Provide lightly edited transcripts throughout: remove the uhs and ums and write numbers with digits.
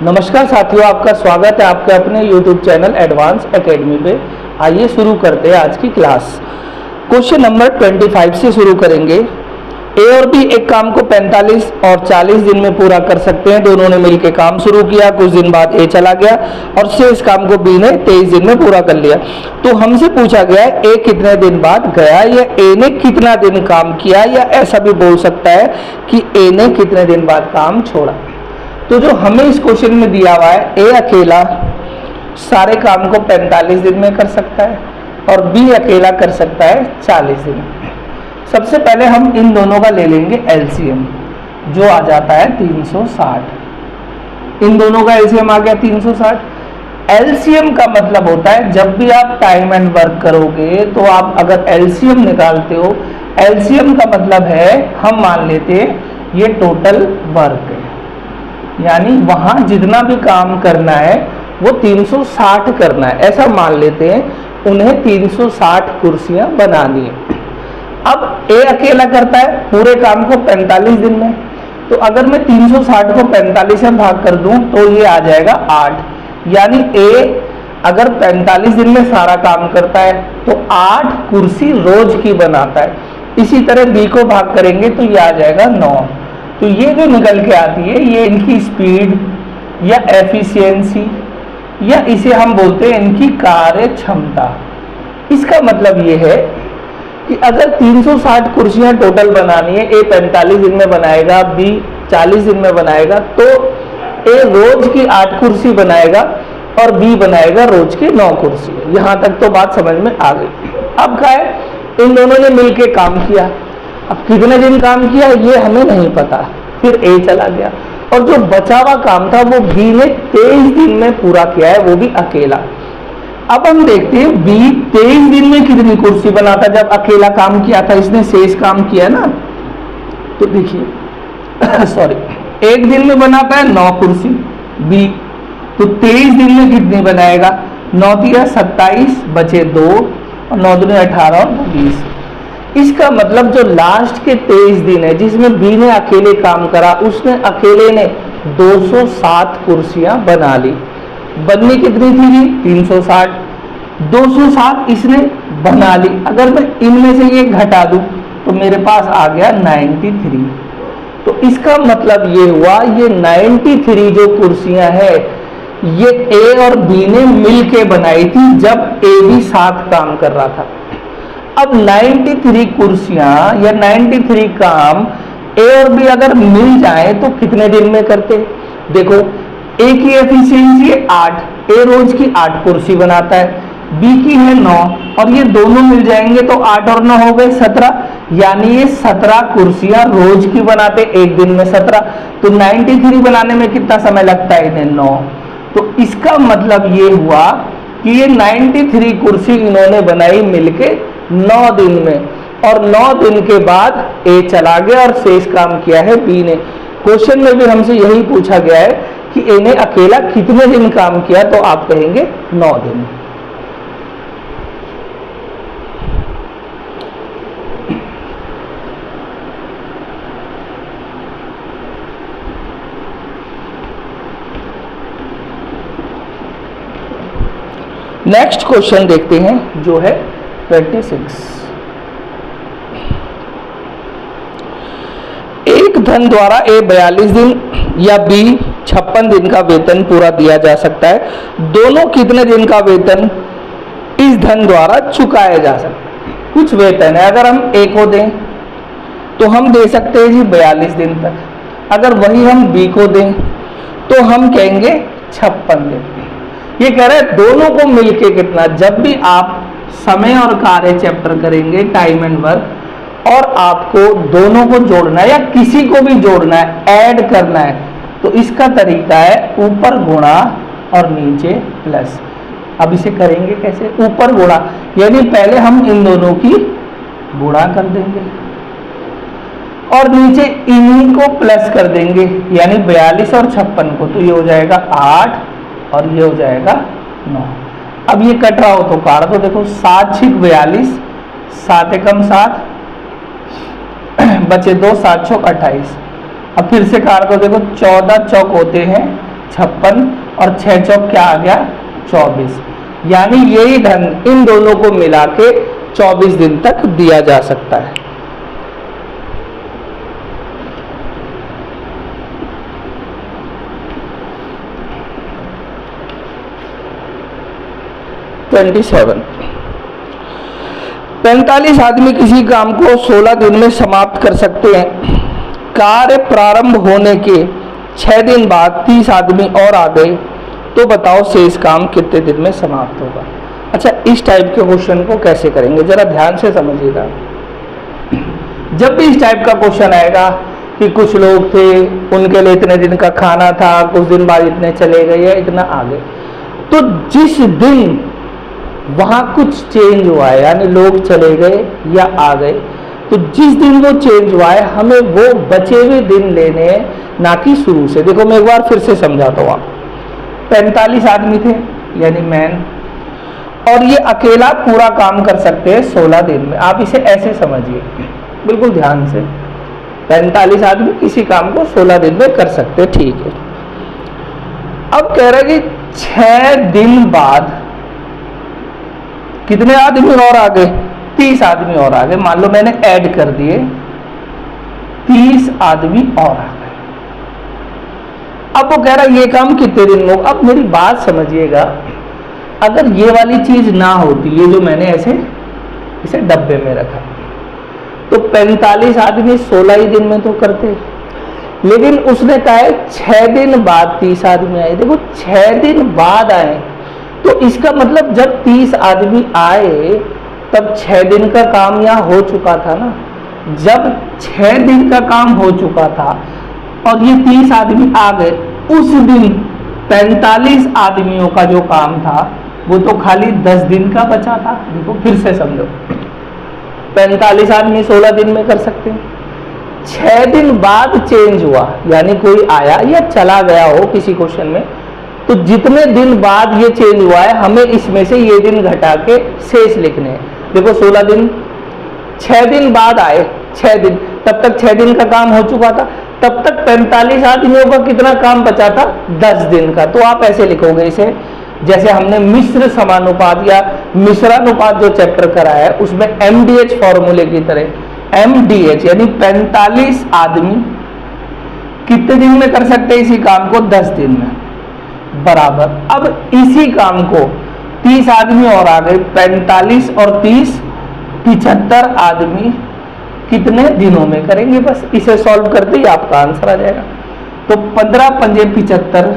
नमस्कार साथियों, आपका स्वागत है आपके अपने YouTube चैनल एडवांस एकेडमी पे। आइए शुरू करते हैं आज की क्लास। क्वेश्चन नंबर 25 से शुरू करेंगे। ए और बी एक काम को 45 और 40 दिन में पूरा कर सकते हैं। दोनों ने मिलकर काम शुरू किया। कुछ दिन बाद ए चला गया और शेष काम को बी ने 23 दिन में पूरा कर लिया। तो हमसे पूछा गया है ए कितने दिन बाद गया, या ए ने कितना दिन काम किया, या ऐसा भी बोल सकता है कि ए ने कितने दिन बाद काम छोड़ा। तो जो हमें इस क्वेश्चन में दिया हुआ है, ए अकेला सारे काम को 45 दिन में कर सकता है और बी अकेला कर सकता है 40 दिन में। सबसे पहले हम इन दोनों का ले लेंगे एलसीएम, जो आ जाता है 360। इन दोनों का एलसीएम आ गया 360। एलसीएम का मतलब होता है जब भी आप टाइम एंड वर्क करोगे तो आप अगर एलसीएम निकालते हो, एलसीएम का मतलब है हम मान लेते हैं ये टोटल वर्क है, यानी वहां जितना भी काम करना है वो 360 करना है, ऐसा मान लेते हैं। उन्हें 360 कुर्सियां बनानी है। अब ए अकेला करता है पूरे काम को 45 दिन में, तो अगर मैं 360 को 45 से भाग कर दूं तो ये आ जाएगा 8। यानी ए अगर 45 दिन में सारा काम करता है तो 8 कुर्सी रोज की बनाता है। इसी तरह बी को भाग करेंगे तो ये आ जाएगा 9। तो ये जो निकल के आती है ये इनकी स्पीड या एफिशिएंसी, या इसे हम बोलते हैं इनकी कार्य क्षमता। इसका मतलब ये है कि अगर 360 कुर्सियां टोटल बनानी है, ए 45 दिन में बनाएगा, बी 40 दिन में बनाएगा, तो ए रोज की 8 कुर्सी बनाएगा और बी बनाएगा रोज की 9 कुर्सी। यहां तक तो बात समझ में आ गई। अब क्या है, इन दोनों ने मिलकर काम किया। अब कितने दिन काम किया ये हमें नहीं पता। फिर ए चला गया और जो बचा हुआ काम था वो बी ने 23 दिन में पूरा किया है, वो भी अकेला। अब हम देखते हैं बी 23 दिन में कितनी कुर्सी बनाता। जब अकेला काम किया था इसने शेष काम किया ना, तो देखिए सॉरी, एक दिन में बनाता है 9 कुर्सी बी, तो 23 दिन में कितनी बनाएगा, 9 तिया 27 बचे 2 और 9 दूनी 18 और 20। इसका मतलब जो लास्ट के 23 दिन है जिसमें बी ने अकेले काम करा, उसने अकेले ने 207 कुर्सियां बना ली। बननी कितनी थी, 360। 207 इसने बना ली। अगर मैं इनमें से ये घटा दूं तो मेरे पास आ गया 93। तो इसका मतलब ये हुआ ये 93 जो कुर्सियां है ये ए और बी ने मिलके बनाई थी जब ए भी साथ काम कर रहा था। अब 93 कुर्सियां या 93 काम ए और बी अगर मिल जाए तो कितने दिन में करते। देखो ए की एफिशिएंसी है 8, ए रोज की 8 कुर्सी बनाता है, बी की है 9, और ये दोनों मिल जाएंगे तो 8 और 9 हो गए 17। यानी ये 17 कुर्सियां रोज की बनाते एक दिन में 17। तो 93 बनाने में कितना समय लगता है इन्हें, 9। तो इसका मतलब ये हुआ कि ये 93 कुर्सी इन्होंने बनाई मिलके 9 दिन में, और 9 दिन के बाद ए चला गया और शेष काम किया है बी ने। क्वेश्चन में भी हमसे यही पूछा गया है कि ए ने अकेला कितने दिन काम किया, तो आप कहेंगे 9 दिन। नेक्स्ट क्वेश्चन देखते हैं जो है 26। एक धन द्वारा ए 42 दिन या बी 56 दिन का वेतन पूरा दिया जा सकता है। दोनों कितने दिन का वेतन इस धन द्वारा चुकाया जा सकता है। कुछ वेतन है, अगर हम ए को दें तो हम दे सकते हैं जी 42 दिन तक। अगर वही हम बी को दें तो हम कहेंगे 56 दिन। ये कह रहे हैं दोनों को मिलके कितना। जब भी आप समय और कार्य चैप्टर करेंगे टाइम एंड वर्क, और आपको दोनों को जोड़ना है या किसी को भी जोड़ना है, ऐड करना है, तो इसका तरीका है ऊपर गुणा और नीचे प्लस। अब इसे करेंगे कैसे, ऊपर गुणा, यानी पहले हम इन दोनों की गुणा कर देंगे और नीचे इन्हीं को प्लस कर देंगे, यानी 42 और 56 को, तो ये हो जाएगा 8 और ये हो जाएगा 9। अब ये कट रहा हो तो काट दो। देखो 7 6 42, 7 एकम 7 बचे 2, 7 6 28। अब फिर से काट दो। देखो 14 चौक होते हैं 56 और 6 चौक क्या आ गया 24। यानी यही धन इन दोनों को मिला के 24 दिन तक दिया जा सकता है। (27) 45 आदमी किसी काम को 16 दिन में समाप्त कर सकते हैं। कार्य प्रारंभ होने के 6 दिन बाद 30 आदमी और आ गए, तो बताओ शेष काम कितने दिन में समाप्त होगा। अच्छा, इस टाइप के क्वेश्चन को कैसे करेंगे जरा ध्यान से समझिएगा। जब भी इस टाइप का क्वेश्चन आएगा कि कुछ लोग थे, उनके लिए इतने दिन का खाना था, कुछ दिन बाद इतने चले गए या इतना आ गए, तो जिस दिन वहां कुछ चेंज हुआ है, यानी लोग चले गए या आ गए, तो जिस दिन वो चेंज हुआ है हमें वो बचे हुए दिन लेने हैं, ना कि शुरू से। देखो मैं एक बार फिर से समझाता हूँ। 45 आदमी थे यानी मैन, और ये अकेला पूरा काम कर सकते हैं 16 दिन में। आप इसे ऐसे समझिए बिल्कुल ध्यान से, 45 आदमी किसी काम को 16 दिन में कर सकते हैं, ठीक है। अब कह रहे कि 6 दिन बाद कितने आदमी और आ गए, 30 आदमी और आ गए। मान लो मैंने ऐड कर दिए 30 आदमी और आ गए। अब वो कह रहा है ये काम कितने दिन में होगा। अब मेरी बात समझिएगा, अगर ये वाली चीज ना होती, ये जो मैंने ऐसे इसे डब्बे में रखा, तो 45 आदमी 16 ही दिन में तो करते, लेकिन उसने कहा है 6 दिन बाद 30 आदमी आए। देखो 6 दिन बाद आए तो इसका मतलब जब 30 आदमी आए तब 6 दिन का काम यहाँ हो चुका था ना। जब 6 दिन का काम हो चुका था और ये 30 आदमी आ गए, उस दिन 45 आदमियों का जो काम था वो तो खाली 10 दिन का बचा था। देखो फिर से समझो, 45 आदमी 16 दिन में कर सकते हैं। 6 दिन बाद चेंज हुआ, यानी कोई आया या चला गया हो किसी क्वेश्चन में, तो जितने दिन बाद ये चेंज हुआ है हमें इसमें से ये दिन घटा के शेष लिखने हैं। देखो 16 दिन, 6 दिन बाद आए, 6 दिन, तब तक 6 दिन का काम हो चुका था, तब तक 45 आदमियों का कितना काम बचा था 10 दिन का। तो आप ऐसे लिखोगे इसे, जैसे हमने मिश्र समानुपात या मिश्रानुपात जो चैप्टर कराया है उसमें MDH फॉर्मूले की तरह, MDH यानी 45 आदमी कितने दिन में कर सकते हैं इसी काम को, 10 दिन में, बराबर। अब इसी काम को 30 आदमी और आ गए, 45 और 30 75 आदमी कितने दिनों में करेंगे। बस इसे सॉल्व करते ही आपका आंसर आ जाएगा। तो 15 पंजे 75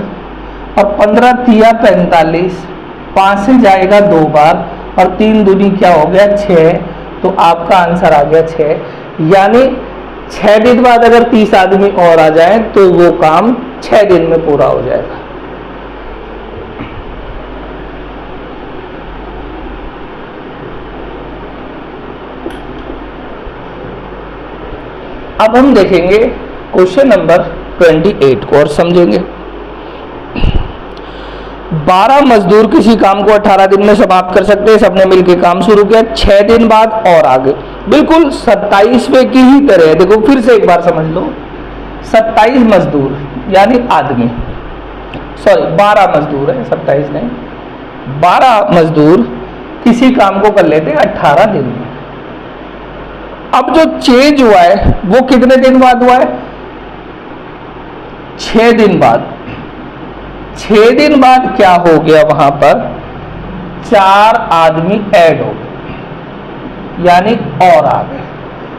और 15 तिया 45, 5 से जाएगा 2 बार और 3 दूनी क्या हो गया 6, तो आपका आंसर आ गया 6। यानी 6 दिन बाद अगर 30 आदमी और आ जाए तो वो काम 6 दिन में पूरा हो जाएगा। अब हम देखेंगे क्वेश्चन नंबर 28 को और समझेंगे। 12 मजदूर किसी काम को 18 दिन में समाप्त कर सकते हैं। सबने मिलकर काम शुरू किया, 6 दिन बाद और आगे, बिल्कुल 27वें की ही तरह है। देखो फिर से एक बार समझ लो, 27 मजदूर यानी आदमी, सॉरी 12 मजदूर है, 27 नहीं, 12 मजदूर किसी काम को कर लेते हैं 18 दिन में। अब जो चेंज हुआ है वो कितने दिन बाद हुआ है, 6 दिन बाद। 6 दिन बाद क्या हो गया, वहां पर 4 आदमी ऐड हो गए, यानी और आ गए।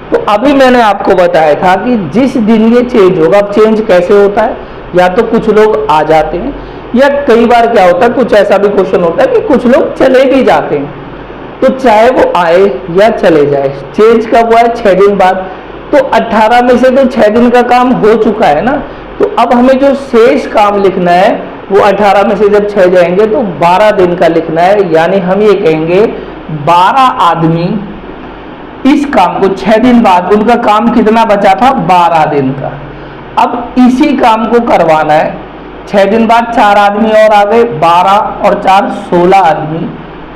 तो अभी मैंने आपको बताया था कि जिस दिन ये चेंज होगा, अब चेंज कैसे होता है, या तो कुछ लोग आ जाते हैं या कई बार क्या होता है, कुछ ऐसा भी क्वेश्चन होता है कि कुछ लोग चले भी जाते हैं। तो चाहे वो आए या चले जाए, चेंज कब हुआ है 6 दिन बाद, तो 18 में से तो 6 दिन का काम हो चुका है ना। तो अब हमें जो शेष काम लिखना है वो 18 में से जब 6 जाएंगे तो 12 दिन का लिखना है। यानी हम ये कहेंगे 12 आदमी इस काम को 6 दिन बाद, उनका काम कितना बचा था 12 दिन का। अब इसी काम को करवाना है, 6 दिन बाद 4 आदमी और आ गए, 12 और 4 16 आदमी।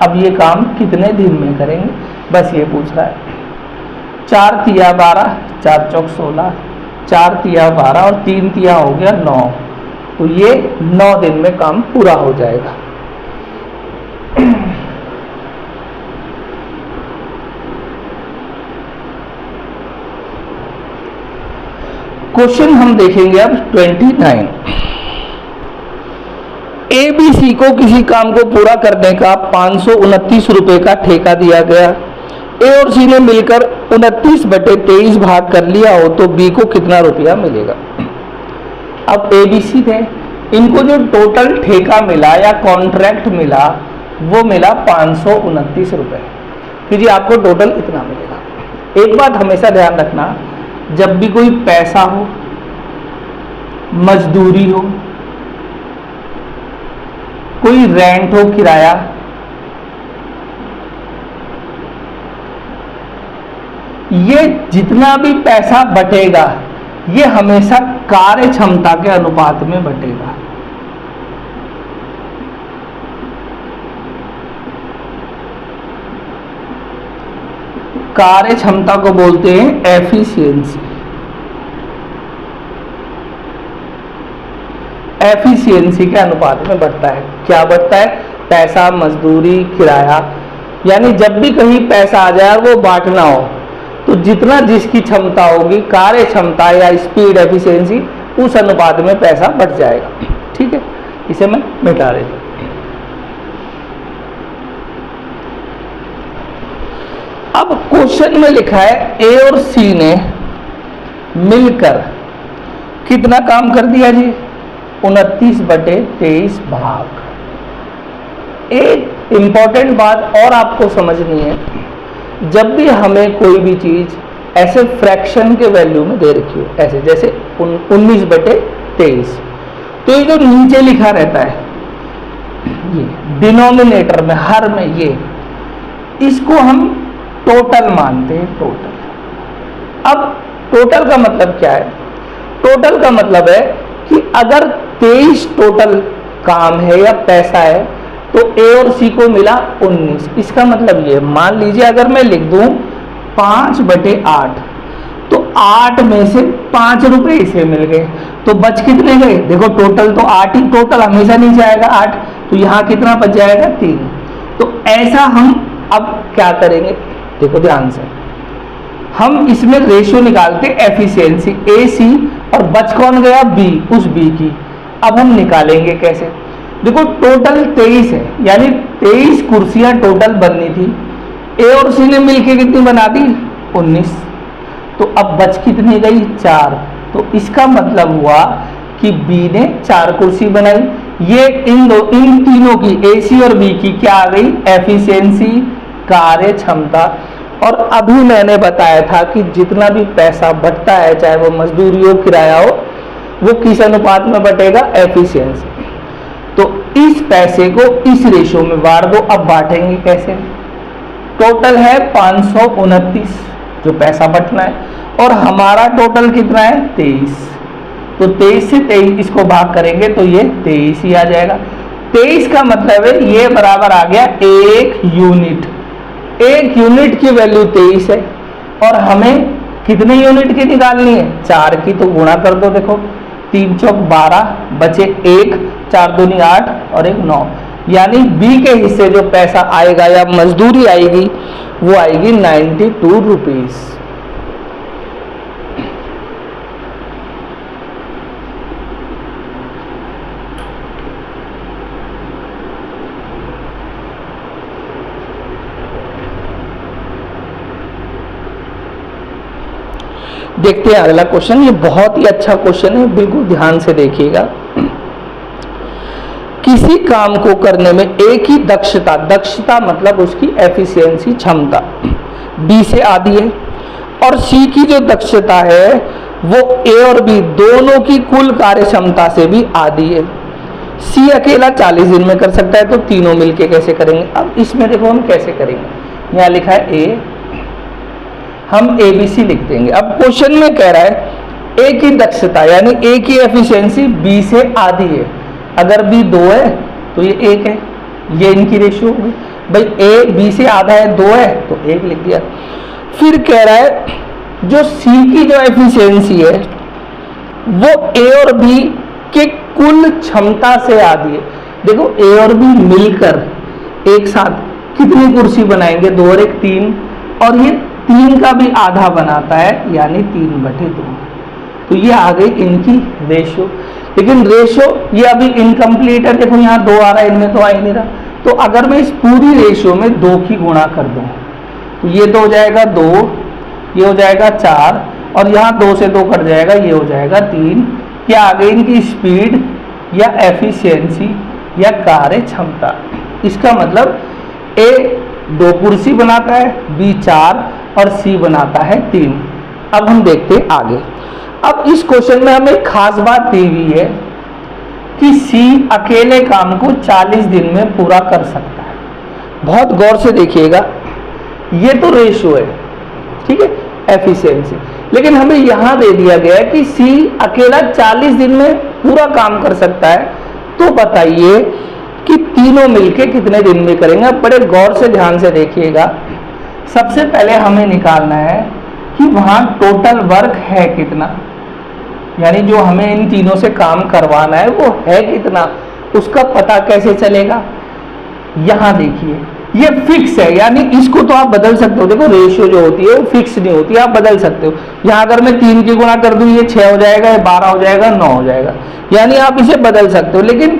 अब ये काम कितने दिन में करेंगे, बस ये पूछ रहा है। 4 तिया 12, 4 चौक 16, 4 तिया 12 और 3 तिया हो गया 9। तो ये 9 दिन में काम पूरा हो जाएगा। क्वेश्चन हम देखेंगे अब 29। ABC को किसी काम को पूरा करने का 529 रुपए का ठेका दिया गया। ए और सी ने मिलकर 29/23 भाग कर लिया हो तो बी को कितना रुपया मिलेगा। अब ABC थे, इनको जो टोटल ठेका मिला या कॉन्ट्रैक्ट मिला वो मिला 529 रुपए कि जी आपको टोटल इतना मिलेगा। एक बात हमेशा ध्यान रखना, जब भी कोई पैसा हो, मजदूरी हो, कोई रेंट हो, किराया, ये जितना भी पैसा बटेगा ये हमेशा कार्य क्षमता के अनुपात में बटेगा। कार्य क्षमता को बोलते हैं एफिशिएंसी। एफिशिएंसी के अनुपात में बढ़ता है। क्या बढ़ता है? पैसा, मजदूरी, किराया। यानी जब भी कहीं पैसा आ जाए वो बांटना हो तो जितना जिसकी क्षमता होगी, कार्य क्षमता या स्पीड, एफिशिएंसी, उस अनुपात में पैसा बढ़ जाएगा। ठीक है, इसे मैं मिटा देता हूं। अब क्वेश्चन में लिखा है ए और सी ने मिलकर कितना काम कर दिया जी? 29/23 भाग। एक इंपॉर्टेंट बात और आपको समझनी है, जब भी हमें कोई भी चीज ऐसे फ्रैक्शन के वैल्यू में दे रखी हो, ऐसे जैसे 19/23, तो ये जो नीचे लिखा रहता है ये डिनोमिनेटर में, हर में, ये इसको हम टोटल मानते हैं। टोटल। अब टोटल का मतलब क्या है? टोटल का मतलब है कि अगर 23 टोटल काम है या पैसा है तो ए और सी को मिला 19। इसका मतलब ये, मान लीजिए अगर मैं लिख दूं 5/8, तो 8 में से 5 रुपए इसे मिल गए, तो बच कितने गए? देखो टोटल तो 8 ही, टोटल हमेशा नीचे आएगा 8, तो यहां कितना बच जाएगा? 3। तो ऐसा हम अब क्या करेंगे, देखो ध्यान से, हम इसमें रेशियो निकालते एफिशिएंसी ए सी, और बच कौन गया? बी, उस बी की। अब हम निकालेंगे कैसे? देखो टोटल 23 है, यानी 23 कुर्सियां टोटल बननी थी। ए और सी ने मिलके कितनी बना दी? 19। तो अब बच कितनी गई? 4। तो इसका मतलब हुआ कि बी ने 4 कुर्सी बनाई। ये इन तीनों की, ए सी और बी की क्या आ गई? एफिशिएंसी, कार्य क्षमता। और अभी मैंने बताया था कि जितना भी पैसा बटता है, चाहे वो मजदूरी हो, किराया हो, वो किस अनुपात में बटेगा? एफिशिएंसी। तो इस पैसे को इस रेशियो में बांट दो। अब बांटेंगे कैसे? टोटल है 529 जो पैसा बटना है, और हमारा टोटल कितना है? 23। तो 23 से 23 इसको भाग करेंगे तो ये 23 ही आ जाएगा। 23 का मतलब है ये बराबर आ गया 1 यूनिट। 1 यूनिट की वैल्यू 23 है, और हमें कितने यूनिट की निकालनी है? 4 की। तो गुणा कर दो, देखो 3 चौक 12, बचे 1, 4 दूनी 8 और 1 9। यानी बी के हिस्से जो पैसा आएगा या मजदूरी आएगी वो आएगी 92 रुपीज। देखते हैं अगला क्वेश्चन। ये बहुत ही अच्छा क्वेश्चन है, बिल्कुल ध्यान से देखिएगा। किसी काम को करने में एक ही दक्षता, दक्षता मतलब उसकी एफिशिएंसी, क्षमता, बी से आधी है, और सी की जो दक्षता है वो ए और बी दोनों की कुल कार्य क्षमता से भी आधी है। सी अकेला 40 दिन में कर सकता है, तो तीनों मिलके कैसे करेंगे? अब इसमें देखो हम कैसे करेंगे। यहाँ लिखा है ए, हम ए बी सी लिख देंगे। अब क्वेश्चन में कह रहा है ए की दक्षता यानी ए की एफिशिएंसी बी से आधी है। अगर बी 2 है तो ये 1 है, ये इनकी रेशियो होगी। भाई ए बी से आधा है, 2 है तो 1 लिख दिया। फिर कह रहा है जो सी की जो एफिशिएंसी है वो ए और बी के कुल क्षमता से आधी है। देखो ए और बी मिलकर एक साथ कितनी कुर्सी बनाएंगे, 2 और 1 3, और ये 3 का भी आधा बनाता है यानी 3/2। तो ये आ गई इनकी रेशियो। लेकिन रेशियो ये अभी इनकम्प्लीट है, देखो यहाँ 2 आ रहा है, इनमें तो आ ही नहीं रहा। तो अगर मैं इस पूरी रेशियो में 2 की गुणा कर दूं तो ये तो हो जाएगा 2, ये हो जाएगा 4, और यहाँ 2 से 2 कट जाएगा, ये हो जाएगा 3। क्या आ गई इनकी स्पीड या एफिशिएंसी या कार्य क्षमता। इसका मतलब ए 2 कुर्सी बनाता है, बी 4 और सी बनाता है 3। अब हम देखते हैं आगे। अब इस क्वेश्चन में हमें खास बात दी हुई है कि सी अकेले काम को 40 दिन में पूरा कर सकता है। बहुत गौर से देखिएगा, ये तो रेशियो है, ठीक है, एफिशिएंसी। लेकिन हमें यहां दे दिया गया है कि सी अकेला 40 दिन में पूरा काम कर सकता है। तो बताइए कि तीनों मिलके कितने दिन में करेंगे। बड़े गौर से ध्यान से देखिएगा। सबसे पहले हमें निकालना है कि वहां टोटल वर्क है कितना, यानी जो हमें इन तीनों से काम करवाना है वो है कितना, उसका पता कैसे चलेगा। यहां देखिए ये फिक्स है, यानी इसको तो आप बदल सकते हो। देखो रेशियो जो होती है वो फिक्स नहीं होती, आप बदल सकते हो। यहां अगर मैं 3 की गुणा कर दूं ये 6 हो जाएगा, ये 12 हो जाएगा, 9 हो जाएगा, यानी आप इसे बदल सकते हो। लेकिन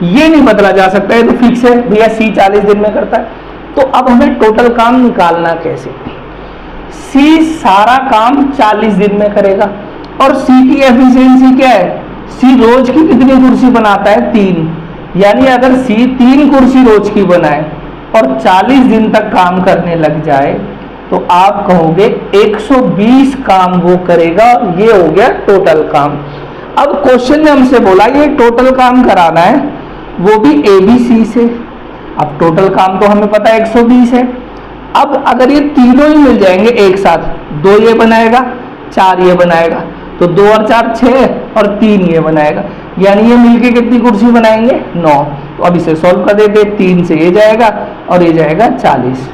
ये नहीं बदला जा सकता है, तो फिक्स है भैया सी 40 दिन में करता है। तो अब हमें टोटल काम निकालना कैसे। सी सारा काम 40 दिन में करेगा, और सी की एफिशिएंसी क्या है, सी रोज की कितनी कुर्सी बनाता है, 3। यानी अगर सी 3 कुर्सी रोज की बनाए और 40 दिन तक काम करने लग जाए तो आप कहोगे 120 काम वो करेगा। ये हो गया टोटल काम। अब क्वेश्चन ने हमसे बोला ये टोटल काम कराना है, वो भी ABC से। अब टोटल काम तो हमें पता है 120 है। अब अगर ये तीनों ही मिल जाएंगे एक साथ, 2 ये बनाएगा, 4 ये बनाएगा, तो 2 और 4 6 और 3 ये बनाएगा, यानी ये मिलके कितनी कुर्सी बनाएंगे, 9। तो अब इसे सॉल्व कर देते, 3 से ये जाएगा और ये जाएगा 40,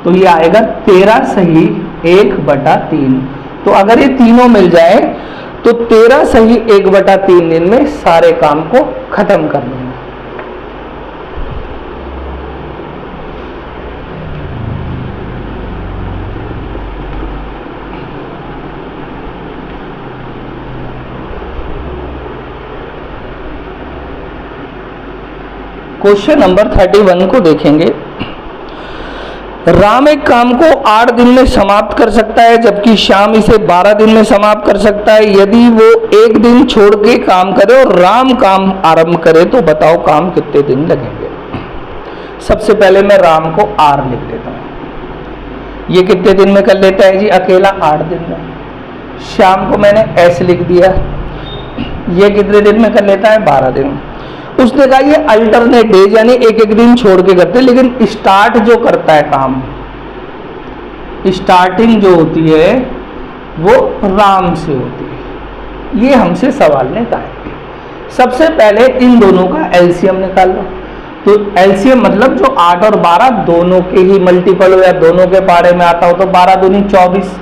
तो ये आएगा 13 सही 1/3। तो अगर ये तीनों मिल जाए तो 13 सही 1/3 दिन में सारे काम को खत्म कर देंगे। क्वेश्चन नंबर 31 को देखेंगे। राम एक काम को 8 दिन में समाप्त कर सकता है, जबकि श्याम इसे 12 दिन में समाप्त कर सकता है। यदि वो एक दिन छोड़ के काम करे और राम काम आरंभ करे तो बताओ काम कितने दिन लगेंगे। सबसे पहले मैं राम को R लिख देता हूं। ये कितने दिन में कर लेता है जी, अकेला 8 दिन में। श्याम को मैंने S लिख दिया, ये कितने दिन में कर लेता है, 12 दिन। उसने कहा ये अल्टरनेट डेज यानी एक एक दिन छोड़ के करते हैं, लेकिन स्टार्ट जो करता है काम, स्टार्टिंग जो होती है वो राम से होती है। ये हमसे सवाल ने कहा है। सबसे पहले इन दोनों का एलसीएम निकाल लो। तो एलसीएम मतलब जो 8 और 12 दोनों के ही मल्टीपल हो या दोनों के पारे में आता हो, तो 12 दूनी 24,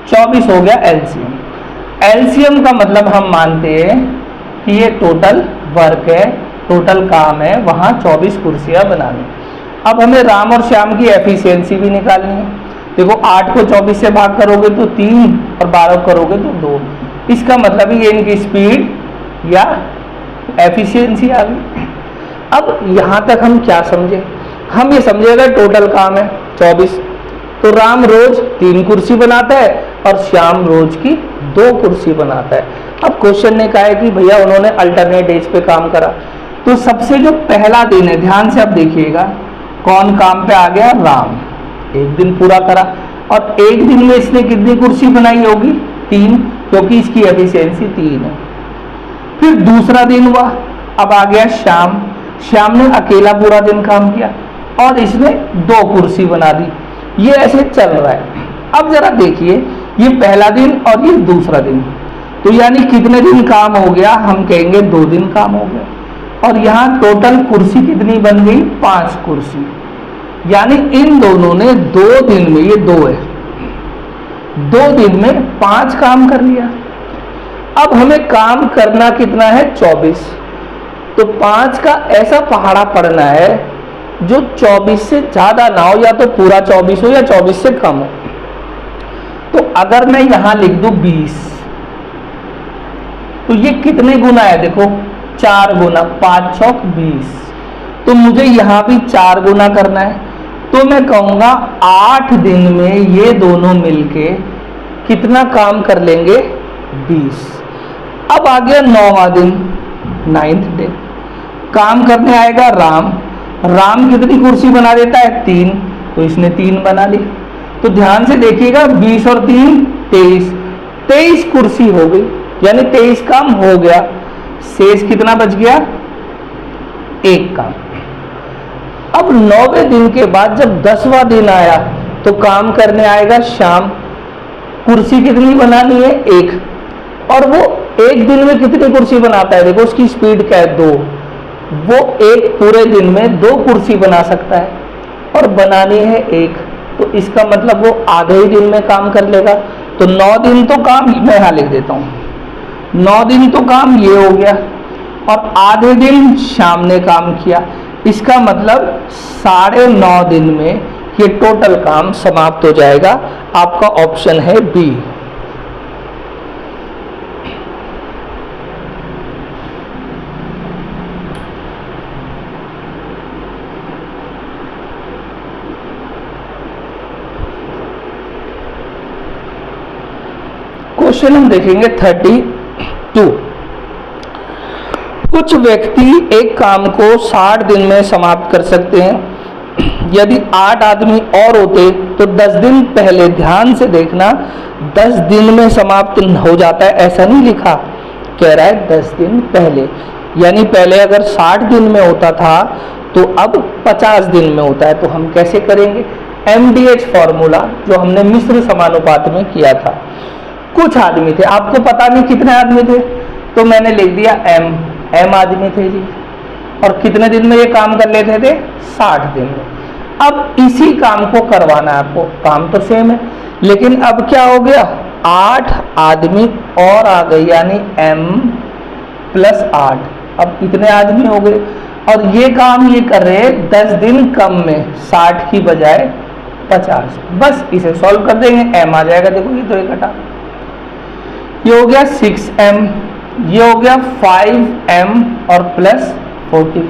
24 हो गया एलसीएम। एलसीएम का मतलब हम मानते हैं कि ये टोटल वर्क है, टोटल काम है, वहां 24 कुर्सियां बनानी। अब हमें राम और श्याम की एफिशिएंसी भी निकालनी है। देखो 8 को 24 से भाग करोगे तो 3 और 12 करोगे तो 2। इसका मतलब ये इनकी स्पीड या एफिशिएंसी आ गई। अब यहां तक हम क्या समझे, हम ये समझे अगर टोटल काम है 24 तो राम रोज 3 कुर्सी बनाता है और श्याम रोज की 2 कुर्सी बनाता है। अब क्वेश्चन ने कहा है कि भैया उन्होंने अल्टरनेट डेज पे काम करा, तो सबसे जो पहला दिन है, ध्यान से अब देखिएगा, कौन काम पे आ गया, राम। एक दिन पूरा करा और एक दिन में इसने कितनी कुर्सी बनाई होगी, 3, क्योंकि इसकी एफिशिएंसी 3 है। फिर दूसरा दिन हुआ, अब आ गया श्याम। श्याम ने अकेला पूरा दिन काम किया और इसने 2 कुर्सी बना दी। ये ऐसे चल रहा है। अब जरा देखिए, ये पहला दिन और ये दूसरा दिन, तो यानी कितने दिन काम हो गया, हम कहेंगे 2 दिन काम हो गया। और यहाँ टोटल कुर्सी कितनी बन गई, 5 कुर्सी। यानी इन दोनों ने 2 दिन में, ये 2 है, 2 दिन में 5 काम कर लिया। अब हमें काम करना कितना है, 24। तो 5 का ऐसा पहाड़ा पड़ना है जो 24 से ज़्यादा ना हो, या तो पूरा 24 हो या 24 से कम हो। तो अगर मैं यहाँ लिख दूँ 20, तो ये कितने गुना है, देखो 4 गुना, 5 चौक 20। तो मुझे यहाँ भी 4 गुना करना है, तो मैं कहूँगा 8 दिन में ये दोनों मिलके कितना काम कर लेंगे, 20। अब आ गया 9वां दिन, 9th डे। काम करने आएगा राम। राम कितनी कुर्सी बना देता है, 3, तो इसने 3 बना ली। तो ध्यान से देखिएगा, 20 और 3 23, 23 कुर्सी हो गई, यानी 23 काम हो गया। शेष कितना बच गया, 1 काम। अब 9वें दिन के बाद जब 10वां दिन आया तो काम करने आएगा शाम। कुर्सी कितनी बनानी है, 1, और वो एक दिन में कितनी कुर्सी बनाता है, देखो उसकी स्पीड क्या है, 2। वो एक पूरे दिन में 2 कुर्सी बना सकता है, और बनानी है 1, तो इसका मतलब वो आधे ही दिन में काम कर लेगा। तो 9 दिन तो काम, मैं यहाँ लिख देता हूँ, 9 दिन तो काम ये हो गया, और आधे दिन शाम ने काम किया। इसका मतलब 9.5 दिन में ये टोटल काम समाप्त हो जाएगा। आपका ऑप्शन है बी। क्वेश्चन हम देखेंगे 32। कुछ व्यक्ति एक काम को 60 दिन में समाप्त कर सकते हैं। यदि 8 आदमी और होते तो 10 दिन पहले, ध्यान से देखना, 10 दिन में समाप्त हो जाता है ऐसा नहीं लिखा, कह रहा है 10 दिन पहले, यानी पहले अगर 60 दिन में होता था तो अब 50 दिन में होता है। तो हम कैसे करेंगे, MDH फॉर्मूला जो हमने मिश्र समानुपात में किया था। कुछ आदमी थे, आपको पता नहीं कितने आदमी थे, तो मैंने लिख दिया m आदमी थे जी, और कितने दिन में ये काम कर लेते थे, 60 दिन में। अब इसी काम को करवाना है आपको, काम तो सेम है, लेकिन अब क्या हो गया, 8 आदमी और आ गए, यानी m + 8। अब इतने आदमी हो गए, और ये काम ये कर रहे हैं 10 दिन कम में, 60 की बजाय 50। बस इसे सॉल्व कर देंगे, m आ जाएगा, देखो ये तो एक घटा, ये हो गया 6m, ये हो गया 5m और प्लस 40।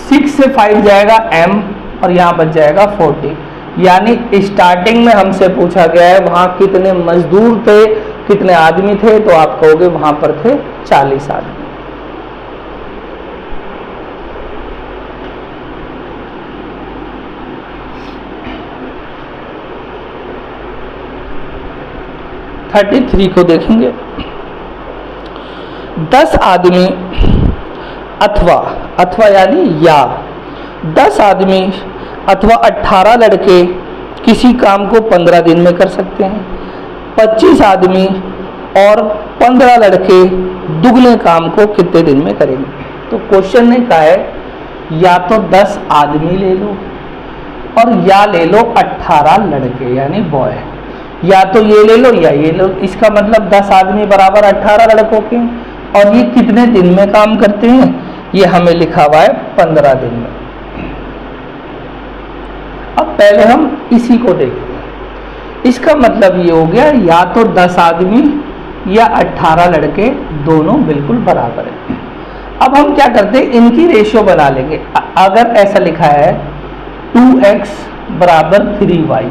6 से 5 जाएगा m, और यहाँ बच जाएगा 40। यानी स्टार्टिंग में हमसे पूछा गया है वहाँ कितने मजदूर थे, कितने आदमी थे, तो आप कहोगे वहाँ पर थे 40 आदमी। थर्टी 33 को देखेंगे। 10 आदमी अथवा यानी या 10 आदमी अथवा 18 लड़के किसी काम को 15 दिन में कर सकते हैं। 25 आदमी और 15 लड़के दुगने काम को कितने दिन में करेंगे। तो क्वेश्चन ने कहा है या तो 10 आदमी ले लो और या ले लो 18 लड़के यानी बॉय, या तो ये ले लो या ये लो। इसका मतलब 10 आदमी बराबर 18 लड़कों के, और ये कितने दिन में काम करते हैं, ये हमें लिखा हुआ है 15 दिन में। अब पहले हम इसी को देखते हैं। इसका मतलब ये हो गया या तो 10 आदमी या 18 लड़के, दोनों बिल्कुल बराबर है। अब हम क्या करते हैं, इनकी रेशियो बना लेंगे। अगर ऐसा लिखा है 2x बराबर 3y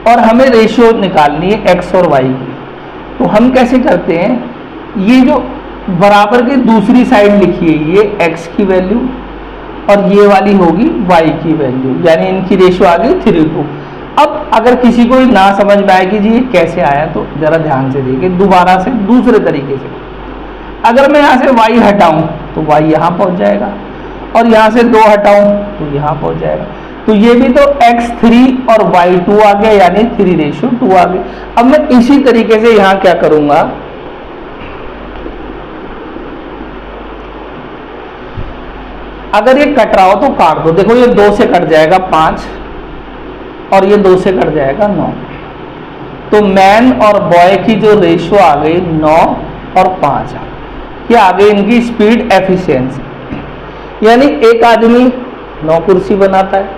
और हमें रेशियो निकालनी है x और y की, तो हम कैसे करते हैं, ये जो बराबर के दूसरी साइड लिखिए, ये x की वैल्यू और ये वाली होगी y की वैल्यू, यानी इनकी रेशियो आ गई 3:2। अब अगर किसी को ना समझ में आए कि जी ये कैसे आया, तो जरा ध्यान से देखिए, दोबारा से दूसरे तरीके से। अगर मैं यहाँ से y हटाऊं तो y यहाँ पहुँच जाएगा, और यहाँ से 2 हटाऊं तो यहाँ पहुँच जाएगा। तो ये भी तो x3 और y2 आ गया, यानी 3:2 आ गया। अब मैं इसी तरीके से यहाँ क्या करूँगा, अगर ये कट रहा हो तो काट दो। देखो ये 2 से कट जाएगा 5 और ये 2 से कट जाएगा 9। तो मैन और बॉय की जो रेशियो आ गई 9 और 5 ये आ गई इनकी स्पीड एफिशिएंसी। यानी एक आदमी 9 कुर्सी बनाता है,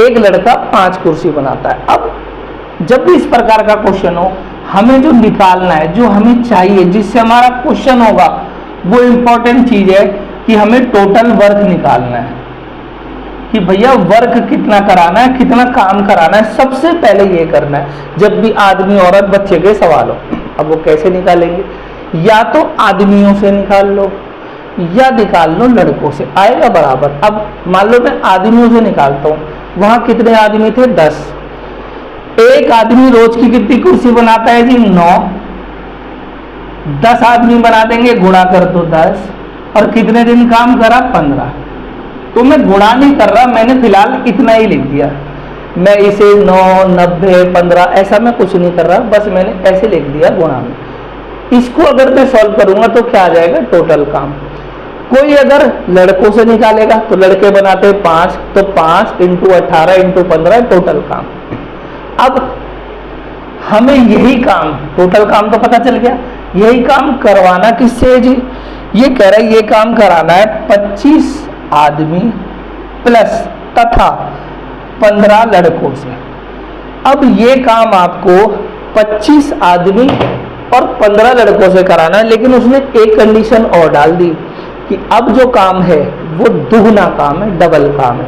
एक लड़का 5 कुर्सी बनाता है। अब जब भी इस प्रकार का क्वेश्चन हो, हमें जो निकालना है, जो हमें चाहिए, जिससे हमारा क्वेश्चन होगा, वो इंपॉर्टेंट चीज है कि हमें टोटल वर्क निकालना है कि भैया वर्क कितना कराना है, कितना काम कराना है। सबसे पहले ये करना है जब भी आदमी औरत बच्चे के सवाल हो। अब वो कैसे निकालेंगे? या तो आदमियों से निकाल लो या निकाल लो लड़कों से, आएगा बराबर। अब मान लो मैं आदमियों से निकालता हूँ, वहां कितने आदमी थे? 10। एक आदमी रोज की कितनी कुर्सी बनाता है जी? 9। 10 आदमी बना देंगे, गुणा कर दो 10, और कितने दिन काम करा? 15। तो मैं गुणा नहीं कर रहा, मैंने फिलहाल इतना ही लिख दिया। मैं इसे 9, 90, 15 ऐसा मैं कुछ नहीं कर रहा, बस मैंने ऐसे लिख दिया गुणा में। इसको अगर मैं सॉल्व करूंगा तो क्या आ जाएगा? टोटल काम। कोई अगर लड़कों से निकालेगा तो लड़के बनाते हैं 5, तो 5 × 18 × 15 टोटल काम। अब हमें यही काम, टोटल काम तो पता चल गया, यही काम करवाना किससे है जी? ये कह रहा है ये काम कराना है 25 आदमी प्लस तथा 15 लड़कों से। अब ये काम आपको 25 आदमी और 15 लड़कों से कराना है, लेकिन उसने एक कंडीशन और डाल दी कि अब जो काम है वो दुगना काम है, डबल काम है।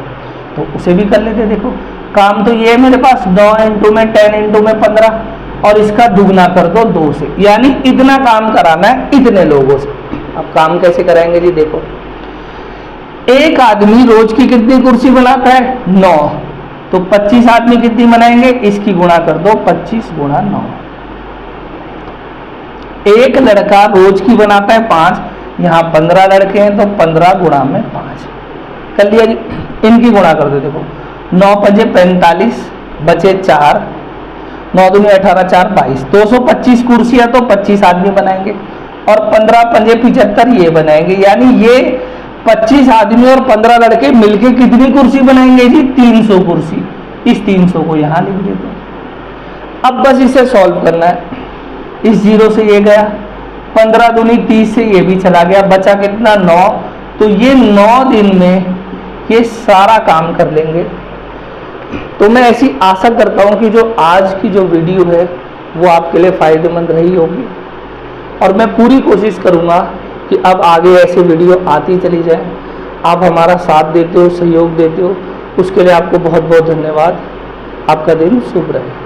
तो उसे भी कर लेते। देखो काम तो ये है मेरे पास 9 × में 10 × में 15, और इसका दुगना कर दो 2 से, यानी इतना काम कराना है इतने लोगों से। अब काम कैसे कराएंगे जी? देखो एक आदमी रोज की कितनी कुर्सी बनाता है? 9। तो 25 आदमी कितनी बनाएंगे? इसकी गुणा कर दो 25 × 9। एक लड़का रोज की बनाता है 5, यहाँ 15 लड़के हैं तो 15 गुणा में 5 कर लिया जी। इनकी गुणा कर दो। देखो 9 × 5 = 45, बचे 4, 9 दूनी 18, 4 22, 225 कुर्सियां तो 25 आदमी बनाएंगे, और 15 × 5 = 75 ये बनाएंगे। यानी ये 25 आदमी और 15 लड़के मिलके कितनी कुर्सी बनाएंगे जी? 300 कुर्सी। इस 300 को यहाँ लिख देते हैं। अब बस इसे सॉल्व करना है। इस 0 से ये गया, 15 दूनी 30 से ये भी चला गया, बचा कितना? 9। तो ये 9 दिन में ये सारा काम कर लेंगे। तो मैं ऐसी आशा करता हूँ कि जो आज की जो वीडियो है वो आपके लिए फ़ायदेमंद रही होगी, और मैं पूरी कोशिश करूँगा कि अब आगे ऐसे वीडियो आती चली जाए। आप हमारा साथ देते हो, सहयोग देते हो, उसके लिए आपको बहुत बहुत धन्यवाद। आपका दिन शुभ रहे।